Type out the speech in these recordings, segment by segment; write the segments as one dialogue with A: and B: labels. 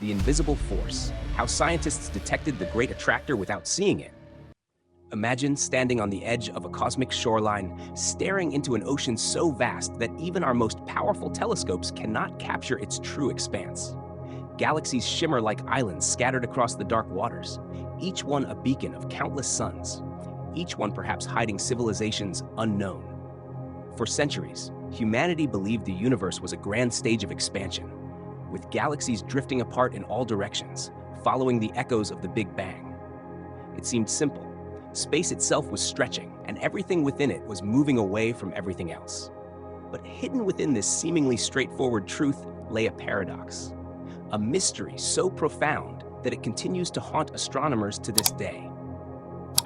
A: the invisible force, how scientists detected the Great Attractor without seeing it. Imagine standing on the edge of a cosmic shoreline, staring into an ocean so vast that even our most powerful telescopes cannot capture its true expanse. Galaxies shimmer like islands scattered across the dark waters, each one a beacon of countless suns, each one perhaps hiding civilizations unknown. For centuries, humanity believed the universe was a grand stage of expansion, with galaxies drifting apart in all directions, following the echoes of the Big Bang. It seemed simple. Space itself was stretching, and everything within it was moving away from everything else. But hidden within this seemingly straightforward truth lay a paradox, a mystery so profound that it continues to haunt astronomers to this day.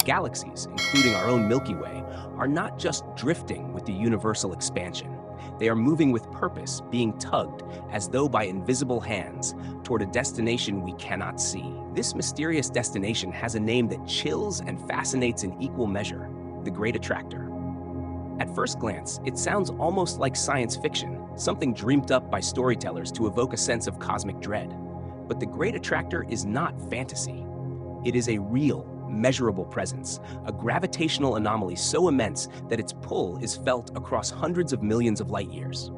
A: Galaxies, including our own Milky Way, are not just drifting with the universal expansion. They are moving with purpose, being tugged, as though by invisible hands, toward a destination we cannot see. This mysterious destination has a name that chills and fascinates in equal measure: the Great Attractor. At first glance, it sounds almost like science fiction, something dreamed up by storytellers to evoke a sense of cosmic dread. But the Great Attractor is not fantasy. It is a real, measurable presence, a gravitational anomaly so immense that its pull is felt across hundreds of millions of light years.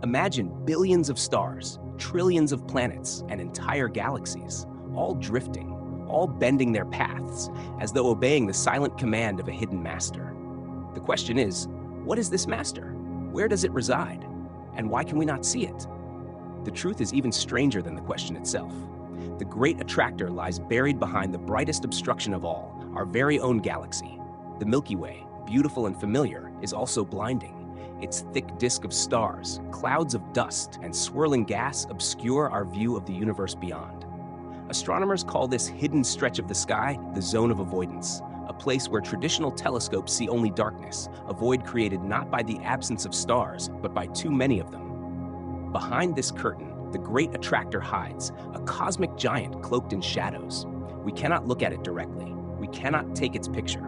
A: Imagine billions of stars, trillions of planets, and entire galaxies, all drifting, all bending their paths, as though obeying the silent command of a hidden master. The question is, what is this master? Where does it reside? And why can we not see it? The truth is even stranger than the question itself. The Great Attractor lies buried behind the brightest obstruction of all, our very own galaxy. The Milky Way, beautiful and familiar, is also blinding. Its thick disk of stars, clouds of dust, and swirling gas obscure our view of the universe beyond. Astronomers call this hidden stretch of the sky the zone of avoidance, a place where traditional telescopes see only darkness, a void created not by the absence of stars, but by too many of them. Behind this curtain, the Great Attractor hides, a cosmic giant cloaked in shadows. We cannot look at it directly. We cannot take its picture.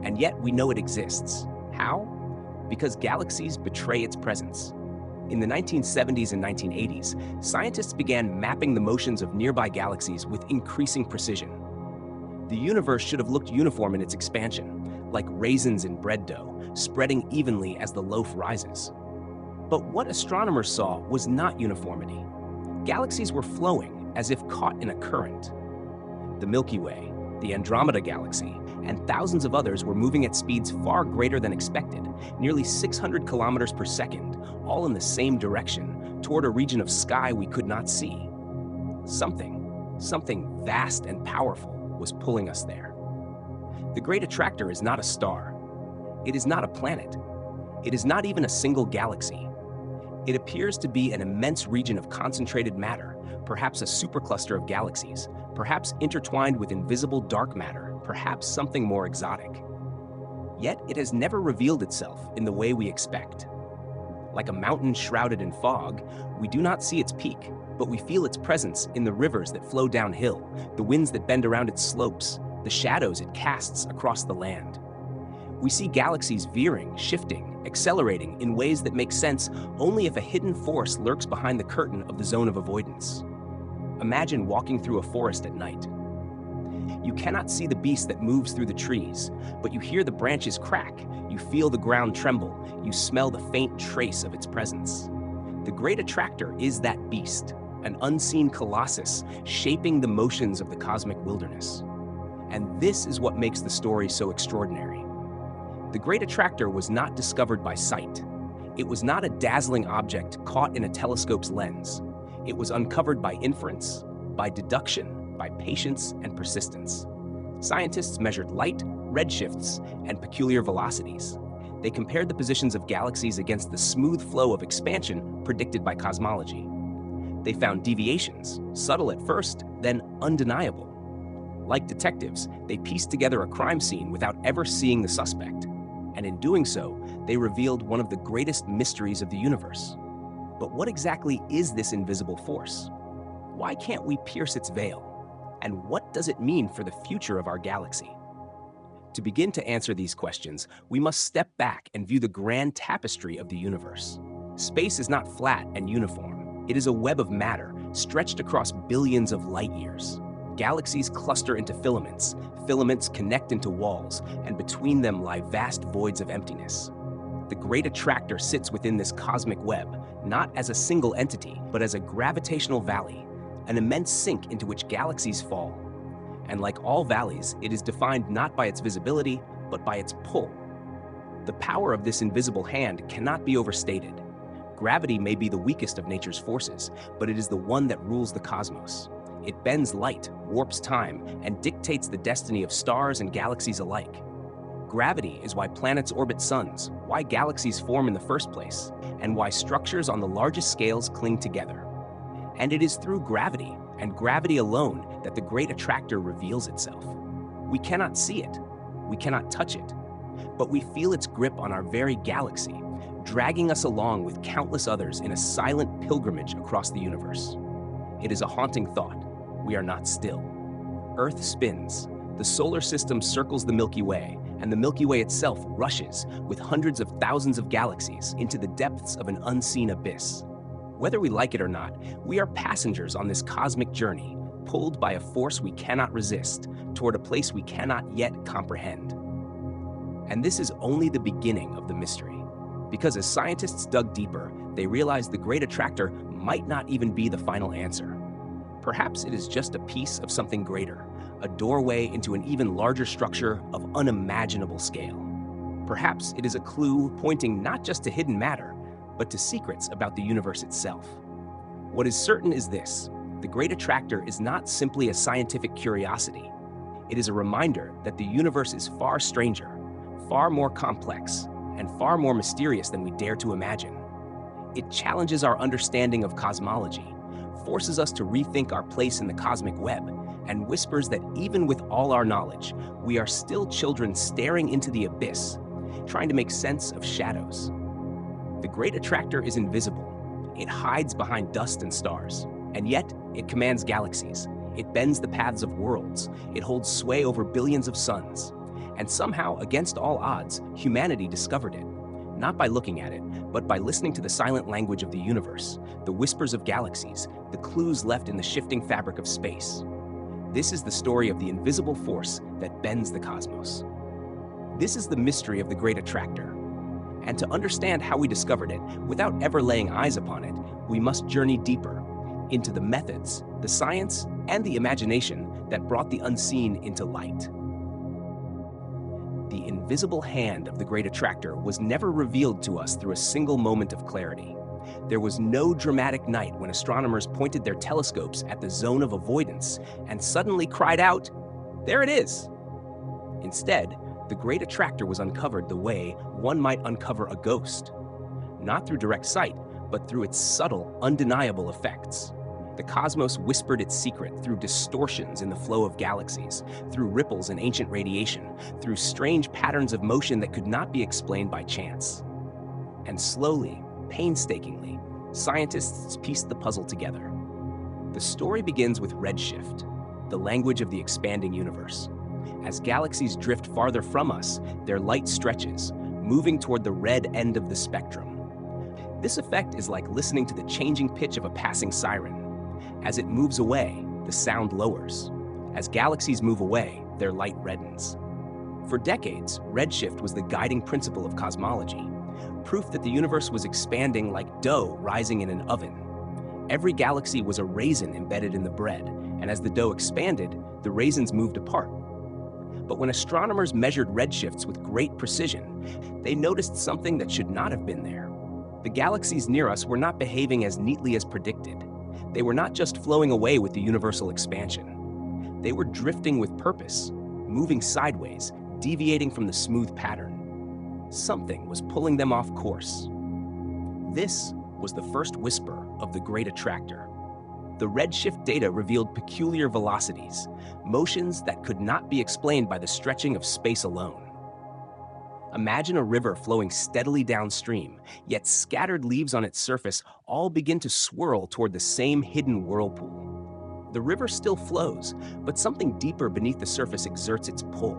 A: And yet we know it exists. How? Because galaxies betray its presence. In the 1970s and 1980s, scientists began mapping the motions of nearby galaxies with increasing precision. The universe should have looked uniform in its expansion, like raisins in bread dough, spreading evenly as the loaf rises. But what astronomers saw was not uniformity. Galaxies were flowing as if caught in a current. The Milky Way, the Andromeda Galaxy, and thousands of others were moving at speeds far greater than expected, nearly 600 kilometers per second, all in the same direction, toward a region of sky we could not see. Something vast and powerful was pulling us there. The Great Attractor is not a star. It is not a planet. It is not even a single galaxy. It appears to be an immense region of concentrated matter, perhaps a supercluster of galaxies, perhaps intertwined with invisible dark matter, perhaps something more exotic. Yet it has never revealed itself in the way we expect. Like a mountain shrouded in fog, we do not see its peak, but we feel its presence in the rivers that flow downhill, the winds that bend around its slopes, the shadows it casts across the land. We see galaxies veering, shifting, accelerating in ways that make sense only if a hidden force lurks behind the curtain of the zone of avoidance. Imagine walking through a forest at night. You cannot see the beast that moves through the trees, but you hear the branches crack, you feel the ground tremble, you smell the faint trace of its presence. The Great Attractor is that beast, an unseen colossus shaping the motions of the cosmic wilderness. And this is what makes the story so extraordinary. The Great Attractor was not discovered by sight. It was not a dazzling object caught in a telescope's lens. It was uncovered by inference, by deduction, by patience and persistence. Scientists measured light, redshifts, and peculiar velocities. They compared the positions of galaxies against the smooth flow of expansion predicted by cosmology. They found deviations, subtle at first, then undeniable. Like detectives, they pieced together a crime scene without ever seeing the suspect. And in doing so, they revealed one of the greatest mysteries of the universe. But what exactly is this invisible force? Why can't we pierce its veil? And what does it mean for the future of our galaxy? To begin to answer these questions, we must step back and view the grand tapestry of the universe. Space is not flat and uniform. It is a web of matter, stretched across billions of light years. Galaxies cluster into filaments, filaments connect into walls, and between them lie vast voids of emptiness. The Great Attractor sits within this cosmic web, not as a single entity, but as a gravitational valley, an immense sink into which galaxies fall. And like all valleys, it is defined not by its visibility, but by its pull. The power of this invisible hand cannot be overstated. Gravity may be the weakest of nature's forces, but it is the one that rules the cosmos. It bends light, warps time, and dictates the destiny of stars and galaxies alike. Gravity is why planets orbit suns, why galaxies form in the first place, and why structures on the largest scales cling together. And it is through gravity, and gravity alone, that the Great Attractor reveals itself. We cannot see it, we cannot touch it, but we feel its grip on our very galaxy, dragging us along with countless others in a silent pilgrimage across the universe. It is a haunting thought. We are not still. Earth spins, the solar system circles the Milky Way, and the Milky Way itself rushes, with hundreds of thousands of galaxies, into the depths of an unseen abyss. Whether we like it or not, we are passengers on this cosmic journey, pulled by a force we cannot resist, toward a place we cannot yet comprehend. And this is only the beginning of the mystery, because as scientists dug deeper, they realized the Great Attractor might not even be the final answer. Perhaps it is just a piece of something greater, a doorway into an even larger structure of unimaginable scale. Perhaps it is a clue pointing not just to hidden matter, but to secrets about the universe itself. What is certain is this: the Great Attractor is not simply a scientific curiosity. It is a reminder that the universe is far stranger, far more complex, and far more mysterious than we dare to imagine. It challenges our understanding of cosmology, forces us to rethink our place in the cosmic web, and whispers that even with all our knowledge, we are still children staring into the abyss, trying to make sense of shadows. The Great Attractor is invisible. It hides behind dust and stars, and yet it commands galaxies. It bends the paths of worlds. It holds sway over billions of suns. And somehow, against all odds, humanity discovered it. Not by looking at it, but by listening to the silent language of the universe, the whispers of galaxies, the clues left in the shifting fabric of space. This is the story of the invisible force that bends the cosmos. This is the mystery of the Great Attractor. And to understand how we discovered it, without ever laying eyes upon it, we must journey deeper into the methods, the science, and the imagination that brought the unseen into light. The invisible hand of the Great Attractor was never revealed to us through a single moment of clarity. There was no dramatic night when astronomers pointed their telescopes at the zone of avoidance and suddenly cried out, "There it is!" Instead, the Great Attractor was uncovered the way one might uncover a ghost. Not through direct sight, but through its subtle, undeniable effects. The cosmos whispered its secret through distortions in the flow of galaxies, through ripples in ancient radiation, through strange patterns of motion that could not be explained by chance. And slowly, painstakingly, scientists pieced the puzzle together. The story begins with redshift, the language of the expanding universe. As galaxies drift farther from us, their light stretches, moving toward the red end of the spectrum. This effect is like listening to the changing pitch of a passing siren. As it moves away, the sound lowers. As galaxies move away, their light reddens. For decades, redshift was the guiding principle of cosmology, proof that the universe was expanding like dough rising in an oven. Every galaxy was a raisin embedded in the bread, and as the dough expanded, the raisins moved apart. But when astronomers measured redshifts with great precision, they noticed something that should not have been there. The galaxies near us were not behaving as neatly as predicted. They were not just flowing away with the universal expansion. They were drifting with purpose, moving sideways, deviating from the smooth pattern. Something was pulling them off course. This was the first whisper of the Great Attractor. The redshift data revealed peculiar velocities, motions that could not be explained by the stretching of space alone. Imagine a river flowing steadily downstream, yet scattered leaves on its surface all begin to swirl toward the same hidden whirlpool. The river still flows, but something deeper beneath the surface exerts its pull.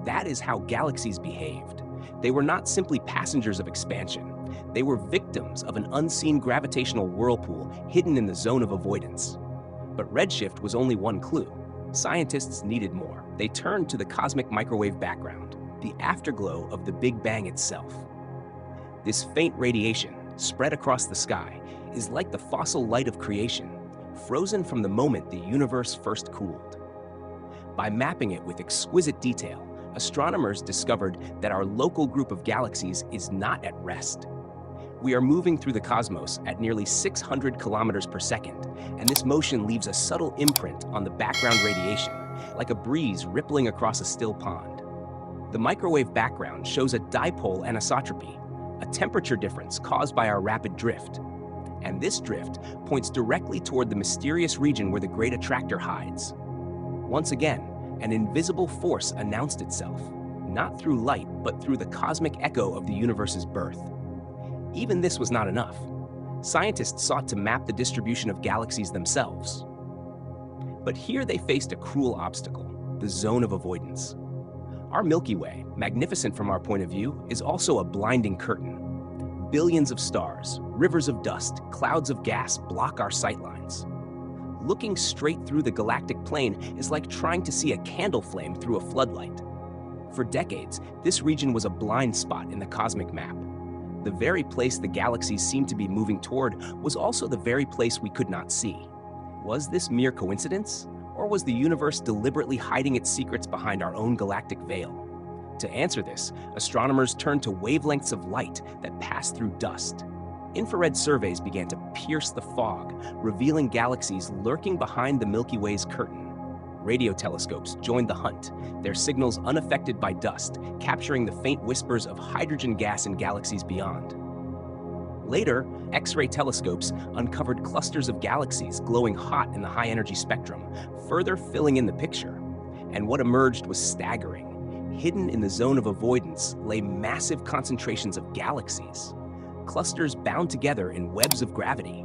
A: That is how galaxies behaved. They were not simply passengers of expansion. They were victims of an unseen gravitational whirlpool hidden in the zone of avoidance. But redshift was only one clue. Scientists needed more. They turned to the cosmic microwave background, the afterglow of the Big Bang itself. This faint radiation, spread across the sky, is like the fossil light of creation, frozen from the moment the universe first cooled. By mapping it with exquisite detail, astronomers discovered that our local group of galaxies is not at rest. We are moving through the cosmos at nearly 600 kilometers per second, and this motion leaves a subtle imprint on the background radiation, like a breeze rippling across a still pond. The microwave background shows a dipole anisotropy, a temperature difference caused by our rapid drift. And this drift points directly toward the mysterious region where the Great Attractor hides. Once again, an invisible force announced itself, not through light, but through the cosmic echo of the universe's birth. Even this was not enough. Scientists sought to map the distribution of galaxies themselves. But here they faced a cruel obstacle, the zone of avoidance. Our Milky Way, magnificent from our point of view, is also a blinding curtain. Billions of stars, rivers of dust, clouds of gas block our sightlines. Looking straight through the galactic plane is like trying to see a candle flame through a floodlight. For decades, this region was a blind spot in the cosmic map. The very place the galaxies seemed to be moving toward was also the very place we could not see. Was this mere coincidence? Or was the universe deliberately hiding its secrets behind our own galactic veil? To answer this, astronomers turned to wavelengths of light that pass through dust. Infrared surveys began to pierce the fog, revealing galaxies lurking behind the Milky Way's curtain. Radio telescopes joined the hunt, their signals unaffected by dust, capturing the faint whispers of hydrogen gas in galaxies beyond. Later, X-ray telescopes uncovered clusters of galaxies glowing hot in the high-energy spectrum, further filling in the picture. And what emerged was staggering. Hidden in the zone of avoidance lay massive concentrations of galaxies, clusters bound together in webs of gravity.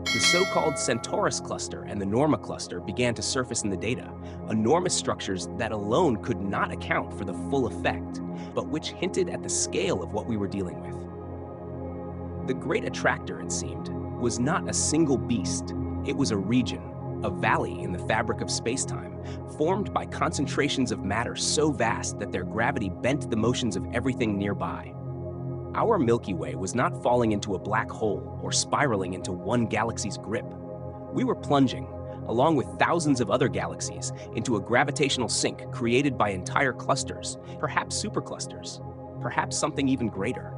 A: The so-called Centaurus cluster and the Norma cluster began to surface in the data, enormous structures that alone could not account for the full effect, but which hinted at the scale of what we were dealing with. The Great Attractor, it seemed, was not a single beast. It was a region, a valley in the fabric of spacetime, formed by concentrations of matter so vast that their gravity bent the motions of everything nearby. Our Milky Way was not falling into a black hole or spiraling into one galaxy's grip. We were plunging, along with thousands of other galaxies, into a gravitational sink created by entire clusters, perhaps superclusters, perhaps something even greater.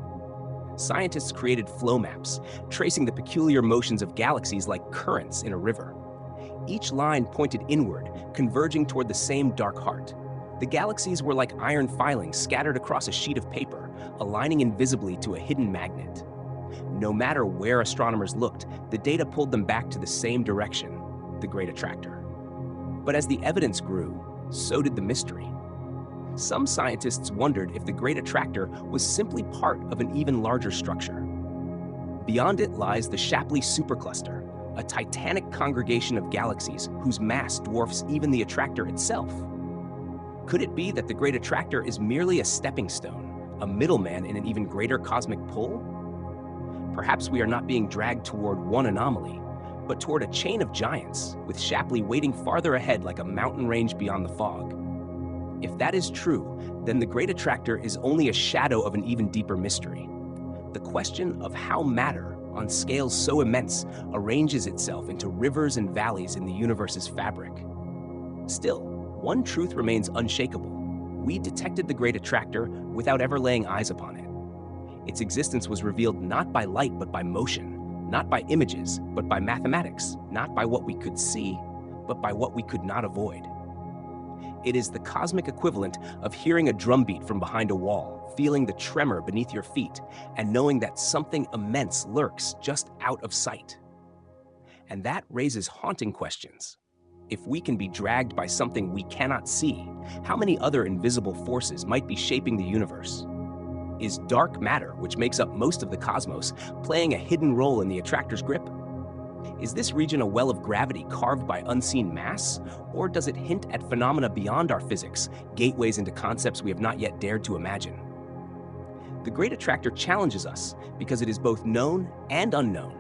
A: Scientists created flow maps, tracing the peculiar motions of galaxies like currents in a river. Each line pointed inward, converging toward the same dark heart. The galaxies were like iron filings scattered across a sheet of paper, aligning invisibly to a hidden magnet. No matter where astronomers looked, the data pulled them back to the same direction, the Great Attractor. But as the evidence grew, so did the mystery. Some scientists wondered if the Great Attractor was simply part of an even larger structure. Beyond it lies the Shapley supercluster, a titanic congregation of galaxies whose mass dwarfs even the attractor itself. Could it be that the Great Attractor is merely a stepping stone, a middleman in an even greater cosmic pull? Perhaps we are not being dragged toward one anomaly, but toward a chain of giants, with Shapley waiting farther ahead like a mountain range beyond the fog. If that is true, then the Great Attractor is only a shadow of an even deeper mystery. The question of how matter, on scales so immense, arranges itself into rivers and valleys in the universe's fabric. Still, one truth remains unshakable. We detected the Great Attractor without ever laying eyes upon it. Its existence was revealed not by light but by motion, not by images but by mathematics, not by what we could see but by what we could not avoid. It is the cosmic equivalent of hearing a drumbeat from behind a wall, feeling the tremor beneath your feet, and knowing that something immense lurks just out of sight. And that raises haunting questions. If we can be dragged by something we cannot see, how many other invisible forces might be shaping the universe? Is dark matter, which makes up most of the cosmos, playing a hidden role in the attractor's grip? Is this region a well of gravity carved by unseen mass, or does it hint at phenomena beyond our physics, gateways into concepts we have not yet dared to imagine? The Great Attractor challenges us because it is both known and unknown.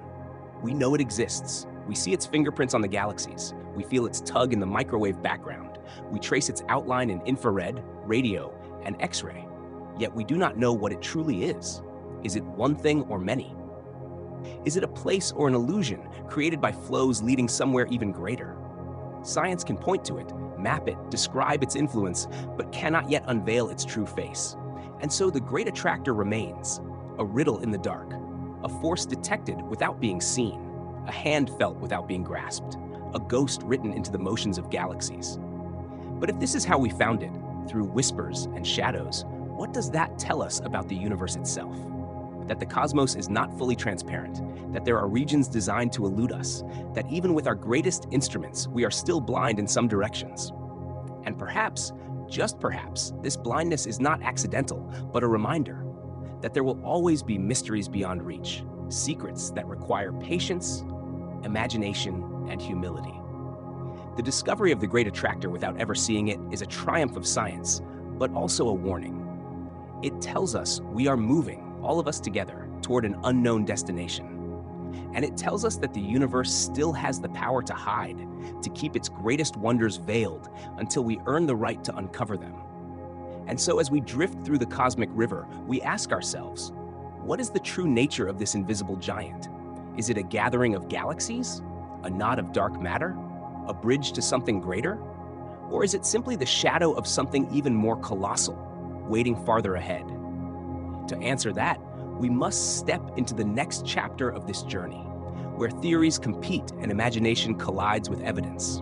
A: We know it exists. We see its fingerprints on the galaxies. We feel its tug in the microwave background. We trace its outline in infrared, radio, and X-ray. Yet we do not know what it truly is. Is it one thing or many? Is it a place or an illusion created by flows leading somewhere even greater? Science can point to it, map it, describe its influence, but cannot yet unveil its true face. And so the Great Attractor remains, a riddle in the dark, a force detected without being seen, a hand felt without being grasped, a ghost written into the motions of galaxies. But if this is how we found it, through whispers and shadows, what does that tell us about the universe itself? That the cosmos is not fully transparent, that there are regions designed to elude us, that even with our greatest instruments, we are still blind in some directions. And perhaps, just perhaps, this blindness is not accidental, but a reminder that there will always be mysteries beyond reach, secrets that require patience, imagination, and humility. The discovery of the Great Attractor without ever seeing it is a triumph of science, but also a warning. It tells us we are moving, all of us together, toward an unknown destination. And it tells us that the universe still has the power to hide, to keep its greatest wonders veiled until we earn the right to uncover them. And so as we drift through the cosmic river, we ask ourselves, what is the true nature of this invisible giant? Is it a gathering of galaxies? A knot of dark matter? A bridge to something greater? Or is it simply the shadow of something even more colossal, waiting farther ahead? To answer that, we must step into the next chapter of this journey, where theories compete and imagination collides with evidence.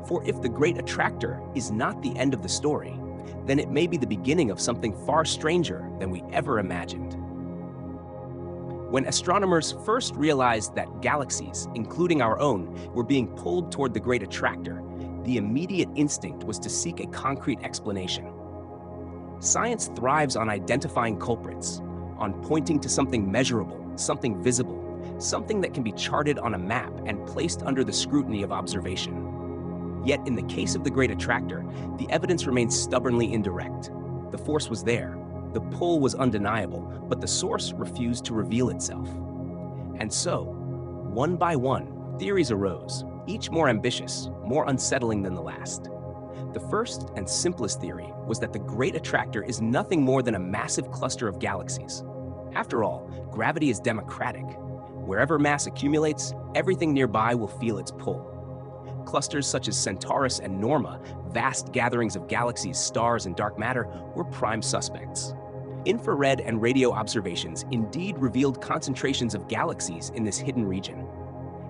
A: For if the Great Attractor is not the end of the story, then it may be the beginning of something far stranger than we ever imagined. When astronomers first realized that galaxies, including our own, were being pulled toward the Great Attractor, the immediate instinct was to seek a concrete explanation. Science thrives on identifying culprits, on pointing to something measurable, something visible, something that can be charted on a map and placed under the scrutiny of observation. Yet in the case of the Great Attractor, the evidence remains stubbornly indirect. The force was there, the pull was undeniable, but the source refused to reveal itself. And so, one by one, theories arose, each more ambitious, more unsettling than the last. The first and simplest theory was that the Great Attractor is nothing more than a massive cluster of galaxies. After all, gravity is democratic. Wherever mass accumulates, everything nearby will feel its pull. Clusters such as Centaurus and Norma, vast gatherings of galaxies, stars, and dark matter, were prime suspects. Infrared and radio observations indeed revealed concentrations of galaxies in this hidden region.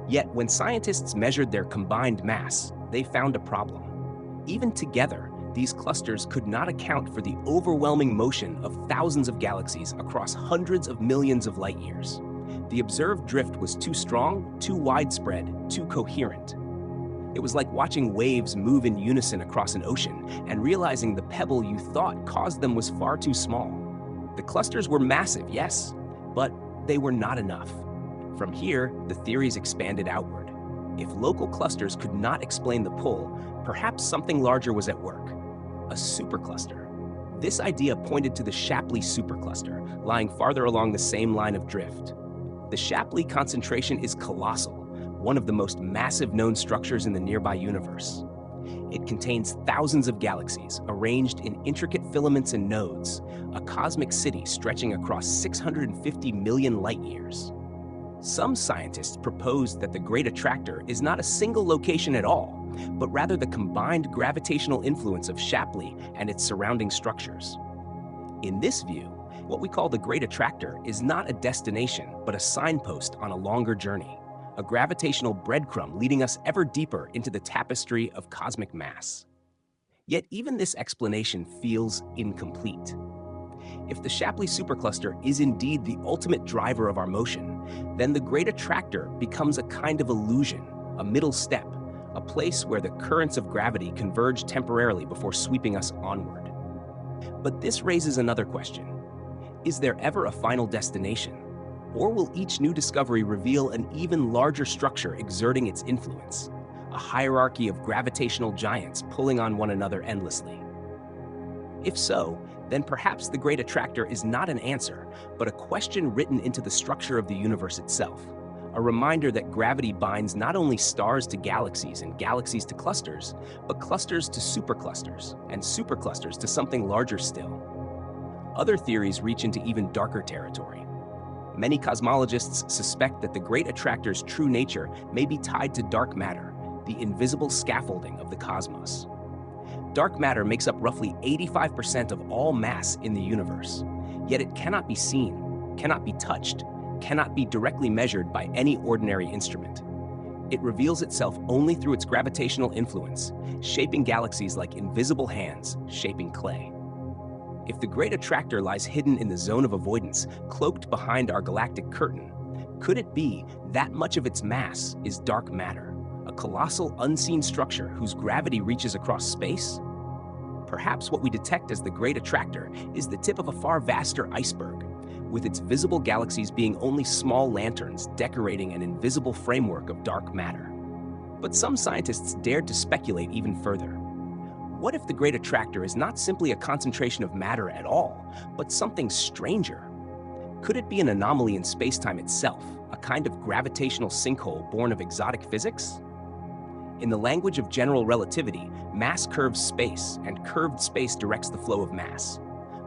A: Yet when scientists measured their combined mass, they found a problem. Even together, these clusters could not account for the overwhelming motion of thousands of galaxies across hundreds of millions of light years. The observed drift was too strong, too widespread, too coherent. It was like watching waves move in unison across an ocean and realizing the pebble you thought caused them was far too small. The clusters were massive, yes, but they were not enough. From here, the theories expanded outward. If local clusters could not explain the pull, perhaps something larger was at work. A supercluster. This idea pointed to the Shapley supercluster, lying farther along the same line of drift. The Shapley concentration is colossal, one of the most massive known structures in the nearby universe. It contains thousands of galaxies, arranged in intricate filaments and nodes, a cosmic city stretching across 650 million light years. Some scientists proposed that the Great Attractor is not a single location at all, but rather the combined gravitational influence of Shapley and its surrounding structures. In this view, what we call the Great Attractor is not a destination, but a signpost on a longer journey, a gravitational breadcrumb leading us ever deeper into the tapestry of cosmic mass. Yet even this explanation feels incomplete. If the Shapley supercluster is indeed the ultimate driver of our motion, then the Great Attractor becomes a kind of illusion, a middle step, a place where the currents of gravity converge temporarily before sweeping us onward. But this raises another question. Is there ever a final destination? Or will each new discovery reveal an even larger structure exerting its influence, a hierarchy of gravitational giants pulling on one another endlessly? If so, then perhaps the Great Attractor is not an answer, but a question written into the structure of the universe itself. A reminder that gravity binds not only stars to galaxies and galaxies to clusters, but clusters to superclusters, and superclusters to something larger still. Other theories reach into even darker territory. Many cosmologists suspect that the Great Attractor's true nature may be tied to dark matter, the invisible scaffolding of the cosmos. Dark matter makes up roughly 85% of all mass in the universe, yet it cannot be seen, cannot be touched, cannot be directly measured by any ordinary instrument. It reveals itself only through its gravitational influence, shaping galaxies like invisible hands shaping clay. If the Great Attractor lies hidden in the zone of avoidance, cloaked behind our galactic curtain, could it be that much of its mass is dark matter, a colossal unseen structure whose gravity reaches across space? Perhaps what we detect as the Great Attractor is the tip of a far vaster iceberg, with its visible galaxies being only small lanterns decorating an invisible framework of dark matter. But some scientists dared to speculate even further. What if the Great Attractor is not simply a concentration of matter at all, but something stranger? Could it be an anomaly in spacetime itself, a kind of gravitational sinkhole born of exotic physics? In the language of general relativity, mass curves space, and curved space directs the flow of mass.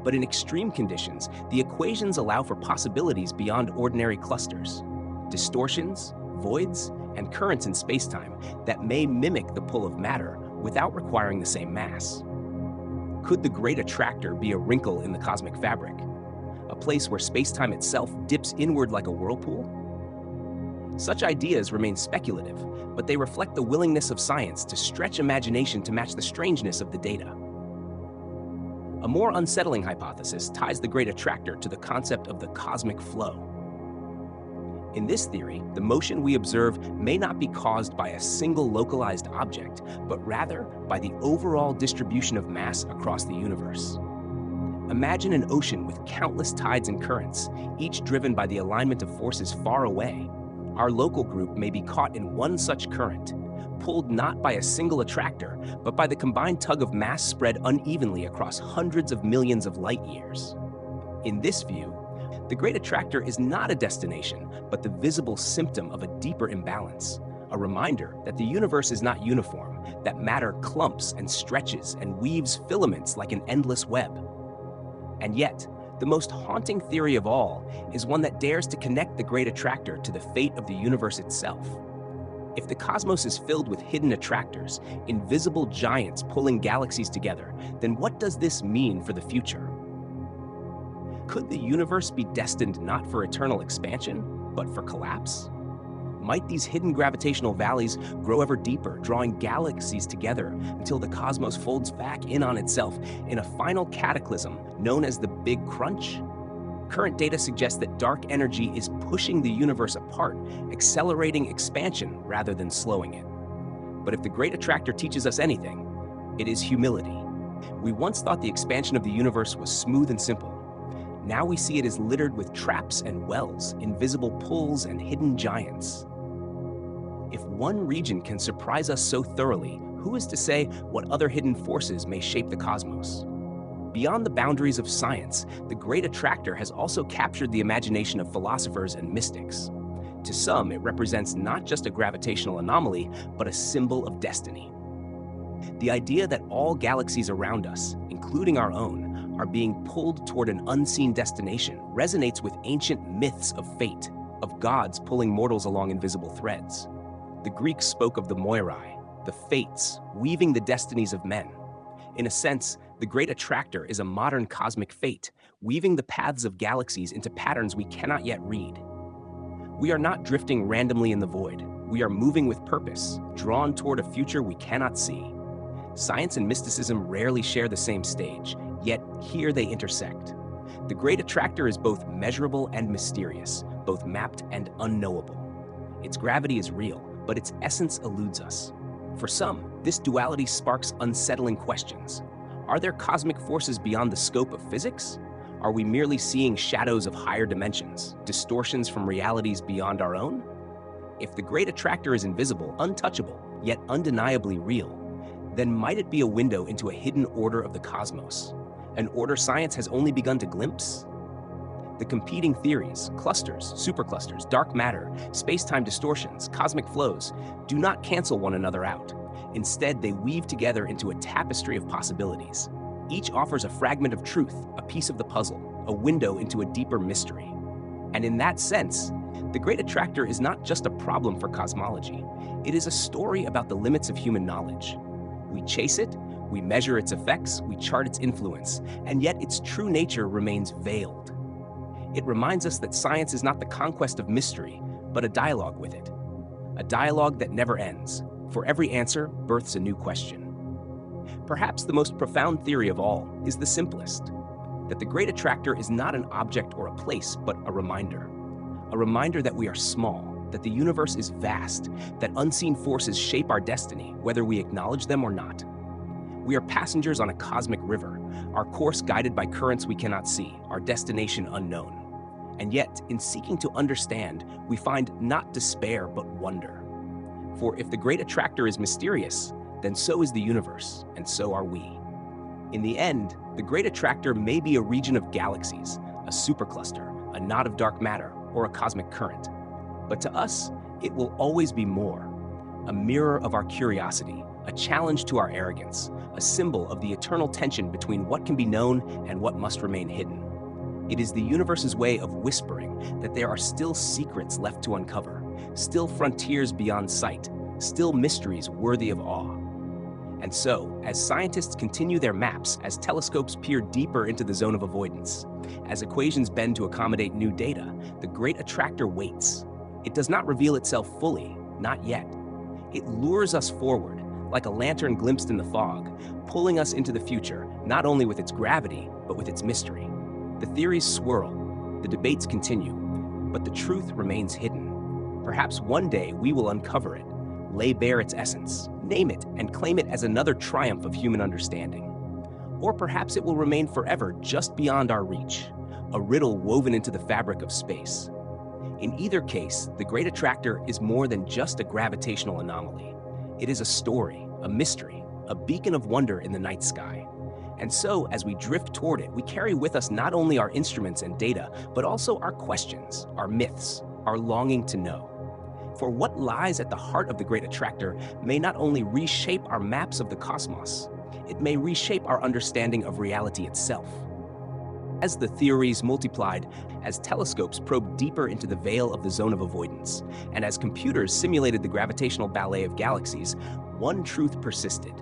A: But in extreme conditions, the equations allow for possibilities beyond ordinary clusters, distortions, voids, and currents in spacetime that may mimic the pull of matter without requiring the same mass. Could the Great Attractor be a wrinkle in the cosmic fabric, a place where spacetime itself dips inward like a whirlpool? Such ideas remain speculative, but they reflect the willingness of science to stretch imagination to match the strangeness of the data. A more unsettling hypothesis ties the Great Attractor to the concept of the cosmic flow. In this theory, the motion we observe may not be caused by a single localized object, but rather by the overall distribution of mass across the universe. Imagine an ocean with countless tides and currents, each driven by the alignment of forces far away. Our local group may be caught in one such current, pulled not by a single attractor, but by the combined tug of mass spread unevenly across hundreds of millions of light years. In this view, the Great Attractor is not a destination, but the visible symptom of a deeper imbalance, a reminder that the universe is not uniform, that matter clumps and stretches and weaves filaments like an endless web. And yet, the most haunting theory of all is one that dares to connect the Great Attractor to the fate of the universe itself. If the cosmos is filled with hidden attractors, invisible giants pulling galaxies together, then what does this mean for the future? Could the universe be destined not for eternal expansion, but for collapse? Might these hidden gravitational valleys grow ever deeper, drawing galaxies together until the cosmos folds back in on itself in a final cataclysm known as the Big Crunch? Current data suggests that dark energy is pushing the universe apart, accelerating expansion rather than slowing it. But if the Great Attractor teaches us anything, it is humility. We once thought the expansion of the universe was smooth and simple. Now we see it as littered with traps and wells, invisible pulls and hidden giants. If one region can surprise us so thoroughly, who is to say what other hidden forces may shape the cosmos? Beyond the boundaries of science, the Great Attractor has also captured the imagination of philosophers and mystics. To some, it represents not just a gravitational anomaly, but a symbol of destiny. The idea that all galaxies around us, including our own, are being pulled toward an unseen destination resonates with ancient myths of fate, of gods pulling mortals along invisible threads. The Greeks spoke of the Moirai, the fates, weaving the destinies of men. In a sense, the Great Attractor is a modern cosmic fate, weaving the paths of galaxies into patterns we cannot yet read. We are not drifting randomly in the void. We are moving with purpose, drawn toward a future we cannot see. Science and mysticism rarely share the same stage, yet here they intersect. The Great Attractor is both measurable and mysterious, both mapped and unknowable. Its gravity is real, but its essence eludes us. For some, this duality sparks unsettling questions. Are there cosmic forces beyond the scope of physics? Are we merely seeing shadows of higher dimensions, distortions from realities beyond our own? If the Great Attractor is invisible, untouchable, yet undeniably real, then might it be a window into a hidden order of the cosmos, an order science has only begun to glimpse? The competing theories, clusters, superclusters, dark matter, space-time distortions, cosmic flows, do not cancel one another out. Instead, they weave together into a tapestry of possibilities. Each offers a fragment of truth, a piece of the puzzle, a window into a deeper mystery. And in that sense, the Great Attractor is not just a problem for cosmology. It is a story about the limits of human knowledge. We chase it, we measure its effects, we chart its influence, and yet its true nature remains veiled. It reminds us that science is not the conquest of mystery, but a dialogue with it. A dialogue that never ends. For every answer births a new question. Perhaps the most profound theory of all is the simplest, that the Great Attractor is not an object or a place, but a reminder. A reminder that we are small, that the universe is vast, that unseen forces shape our destiny, whether we acknowledge them or not. We are passengers on a cosmic river, our course guided by currents we cannot see, our destination unknown. And yet, in seeking to understand, we find not despair, but wonder. For if the Great Attractor is mysterious, then so is the universe, and so are we. In the end, the Great Attractor may be a region of galaxies, a supercluster, a knot of dark matter, or a cosmic current. But to us, it will always be more. A mirror of our curiosity, a challenge to our arrogance, a symbol of the eternal tension between what can be known and what must remain hidden. It is the universe's way of whispering that there are still secrets left to uncover, still frontiers beyond sight, still mysteries worthy of awe. And so, as scientists continue their maps, as telescopes peer deeper into the zone of avoidance, as equations bend to accommodate new data, the Great Attractor waits. It does not reveal itself fully, not yet. It lures us forward, like a lantern glimpsed in the fog, pulling us into the future, not only with its gravity, but with its mystery. The theories swirl, the debates continue, but the truth remains hidden. Perhaps one day we will uncover it, lay bare its essence, name it, and claim it as another triumph of human understanding. Or perhaps it will remain forever just beyond our reach, a riddle woven into the fabric of space. In either case, the Great Attractor is more than just a gravitational anomaly. It is a story, a mystery, a beacon of wonder in the night sky. And so, as we drift toward it, we carry with us not only our instruments and data, but also our questions, our myths, our longing to know. For what lies at the heart of the Great Attractor may not only reshape our maps of the cosmos, it may reshape our understanding of reality itself. As the theories multiplied, as telescopes probed deeper into the veil of the zone of avoidance, and as computers simulated the gravitational ballet of galaxies, one truth persisted.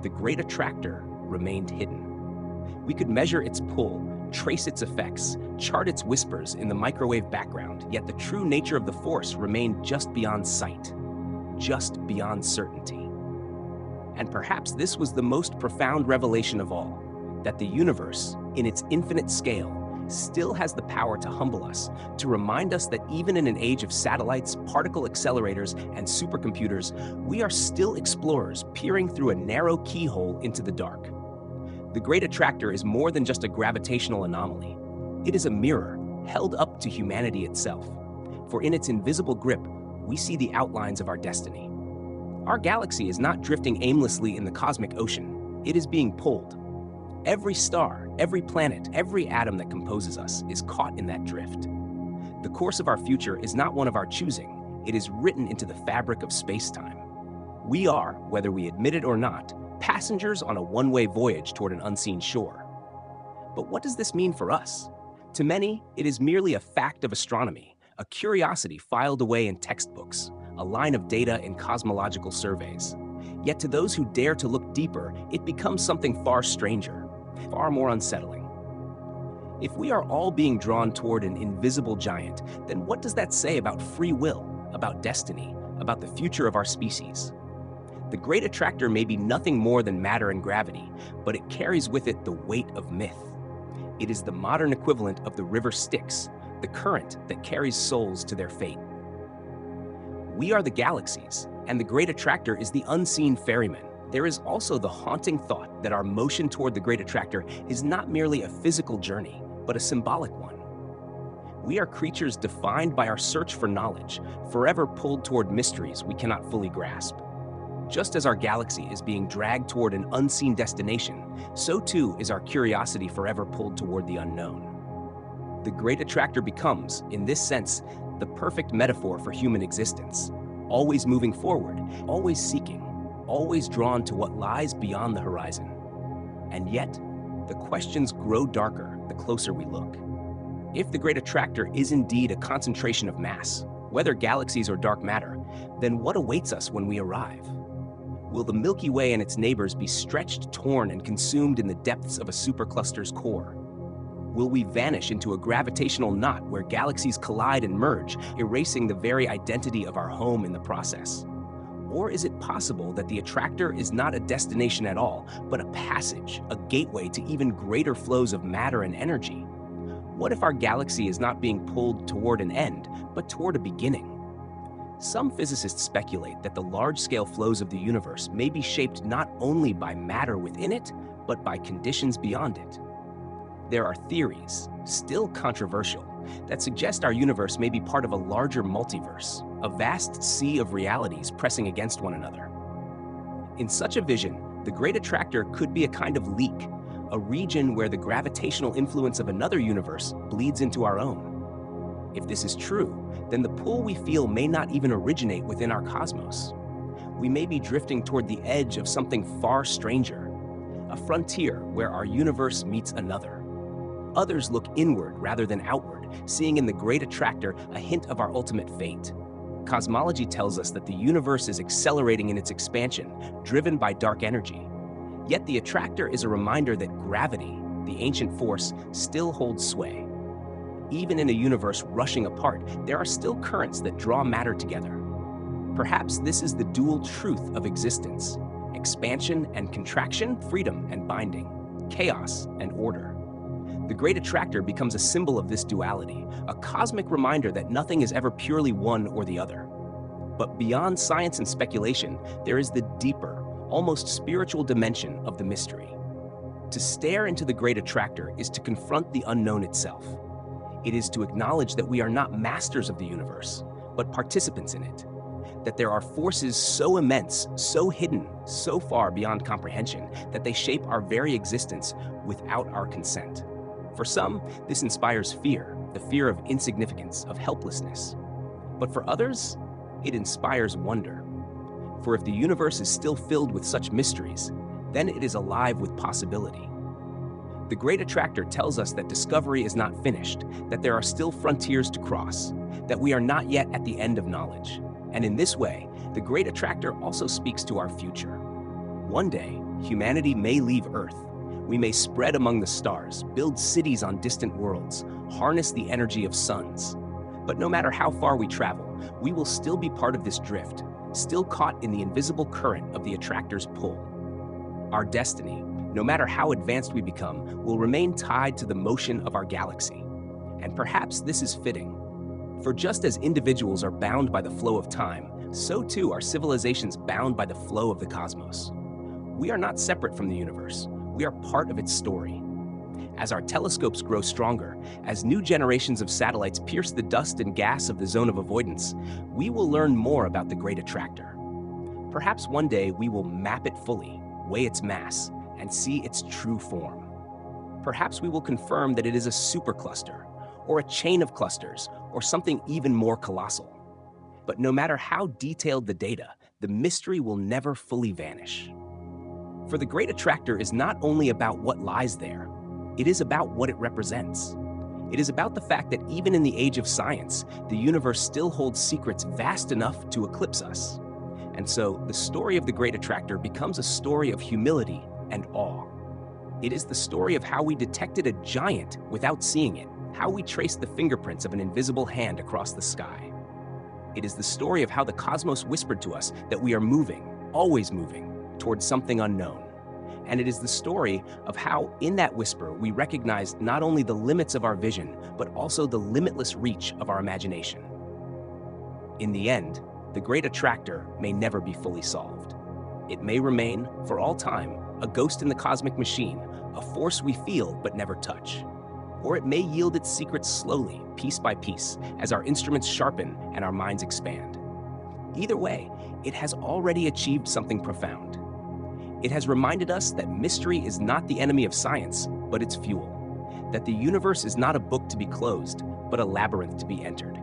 A: The Great Attractor remained hidden. We could measure its pull, trace its effects, chart its whispers in the microwave background, yet the true nature of the force remained just beyond sight, just beyond certainty. And perhaps this was the most profound revelation of all, that the universe, in its infinite scale, still has the power to humble us, to remind us that even in an age of satellites, particle accelerators, and supercomputers, we are still explorers peering through a narrow keyhole into the dark. The Great Attractor is more than just a gravitational anomaly. It is a mirror held up to humanity itself. For in its invisible grip, we see the outlines of our destiny. Our galaxy is not drifting aimlessly in the cosmic ocean. It is being pulled. Every star, every planet, every atom that composes us is caught in that drift. The course of our future is not one of our choosing. It is written into the fabric of space-time. We are, whether we admit it or not, passengers on a one-way voyage toward an unseen shore. But what does this mean for us? To many, it is merely a fact of astronomy, a curiosity filed away in textbooks, a line of data in cosmological surveys. Yet to those who dare to look deeper, it becomes something far stranger, far more unsettling. If we are all being drawn toward an invisible giant, then what does that say about free will, about destiny, about the future of our species? The Great Attractor may be nothing more than matter and gravity, but it carries with it the weight of myth. It is the modern equivalent of the river Styx, the current that carries souls to their fate. We are the galaxies, and the Great Attractor is the unseen ferryman. There is also the haunting thought that our motion toward the Great Attractor is not merely a physical journey, but a symbolic one. We are creatures defined by our search for knowledge, forever pulled toward mysteries we cannot fully grasp. Just as our galaxy is being dragged toward an unseen destination, so too is our curiosity forever pulled toward the unknown. The Great Attractor becomes, in this sense, the perfect metaphor for human existence, always moving forward, always seeking, always drawn to what lies beyond the horizon. And yet, the questions grow darker the closer we look. If the Great Attractor is indeed a concentration of mass, whether galaxies or dark matter, then what awaits us when we arrive? Will the Milky Way and its neighbors be stretched, torn, and consumed in the depths of a supercluster's core? Will we vanish into a gravitational knot where galaxies collide and merge, erasing the very identity of our home in the process? Or is it possible that the attractor is not a destination at all, but a passage, a gateway to even greater flows of matter and energy? What if our galaxy is not being pulled toward an end, but toward a beginning? Some physicists speculate that the large-scale flows of the universe may be shaped not only by matter within it, but by conditions beyond it. There are theories, still controversial, that suggest our universe may be part of a larger multiverse, a vast sea of realities pressing against one another. In such a vision, the Great Attractor could be a kind of leak, a region where the gravitational influence of another universe bleeds into our own. If this is true, then the pull we feel may not even originate within our cosmos. We may be drifting toward the edge of something far stranger, a frontier where our universe meets another. Others look inward rather than outward, seeing in the Great Attractor a hint of our ultimate fate. Cosmology tells us that the universe is accelerating in its expansion, driven by dark energy. Yet the attractor is a reminder that gravity, the ancient force, still holds sway. Even in a universe rushing apart, there are still currents that draw matter together. Perhaps this is the dual truth of existence: expansion and contraction, freedom and binding, chaos and order. The Great Attractor becomes a symbol of this duality, a cosmic reminder that nothing is ever purely one or the other. But beyond science and speculation, there is the deeper, almost spiritual dimension of the mystery. To stare into the Great Attractor is to confront the unknown itself. It is to acknowledge that we are not masters of the universe, but participants in it. That there are forces so immense, so hidden, so far beyond comprehension, that they shape our very existence without our consent. For some, this inspires fear, the fear of insignificance, of helplessness. But for others, it inspires wonder. For if the universe is still filled with such mysteries, then it is alive with possibility. The Great Attractor tells us that discovery is not finished, that there are still frontiers to cross, that we are not yet at the end of knowledge. And in this way, the Great Attractor also speaks to our future. One day, humanity may leave Earth. We may spread among the stars, build cities on distant worlds, harness the energy of suns. But no matter how far we travel, we will still be part of this drift, still caught in the invisible current of the attractor's pull. Our destiny, no matter how advanced we become, will remain tied to the motion of our galaxy. And perhaps this is fitting. For just as individuals are bound by the flow of time, so too are civilizations bound by the flow of the cosmos. We are not separate from the universe. We are part of its story. As our telescopes grow stronger, as new generations of satellites pierce the dust and gas of the zone of avoidance, we will learn more about the Great Attractor. Perhaps one day we will map it fully, weigh its mass, and see its true form. Perhaps we will confirm that it is a supercluster, or a chain of clusters, or something even more colossal. But no matter how detailed the data, the mystery will never fully vanish. For the Great Attractor is not only about what lies there, it is about what it represents. It is about the fact that even in the age of science, the universe still holds secrets vast enough to eclipse us. And so, the story of the Great Attractor becomes a story of humility and awe. It is the story of how we detected a giant without seeing it, how we traced the fingerprints of an invisible hand across the sky. It is the story of how the cosmos whispered to us that we are moving, always moving, towards something unknown. And it is the story of how, in that whisper, we recognized not only the limits of our vision, but also the limitless reach of our imagination. In the end, the Great Attractor may never be fully solved. It may remain, for all time, a ghost in the cosmic machine, a force we feel but never touch. Or it may yield its secrets slowly, piece by piece, as our instruments sharpen and our minds expand. Either way, it has already achieved something profound. It has reminded us that mystery is not the enemy of science, but its fuel. That the universe is not a book to be closed, but a labyrinth to be entered.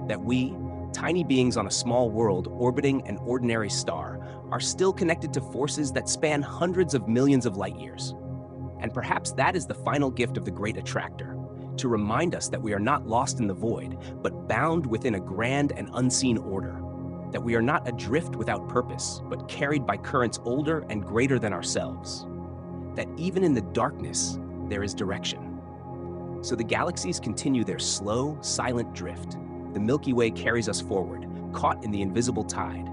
A: That we, tiny beings on a small world orbiting an ordinary star, are still connected to forces that span hundreds of millions of light years. And perhaps that is the final gift of the Great Attractor, to remind us that we are not lost in the void, but bound within a grand and unseen order. That we are not adrift without purpose, but carried by currents older and greater than ourselves. That even in the darkness, there is direction. So the galaxies continue their slow, silent drift. The Milky Way carries us forward, caught in the invisible tide.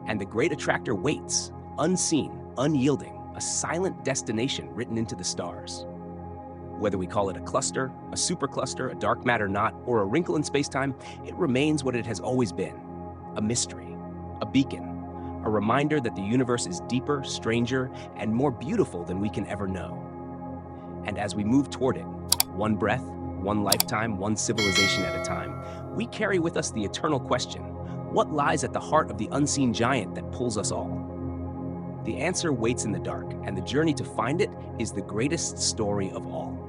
A: And the Great Attractor waits, unseen, unyielding, a silent destination written into the stars. Whether we call it a cluster, a supercluster, a dark matter knot, or a wrinkle in spacetime, it remains what it has always been: a mystery, a beacon, a reminder that the universe is deeper, stranger, and more beautiful than we can ever know. And as we move toward it, one breath, one lifetime, one civilization at a time, we carry with us the eternal question: what lies at the heart of the unseen giant that pulls us all? The answer waits in the dark, and the journey to find it is the greatest story of all.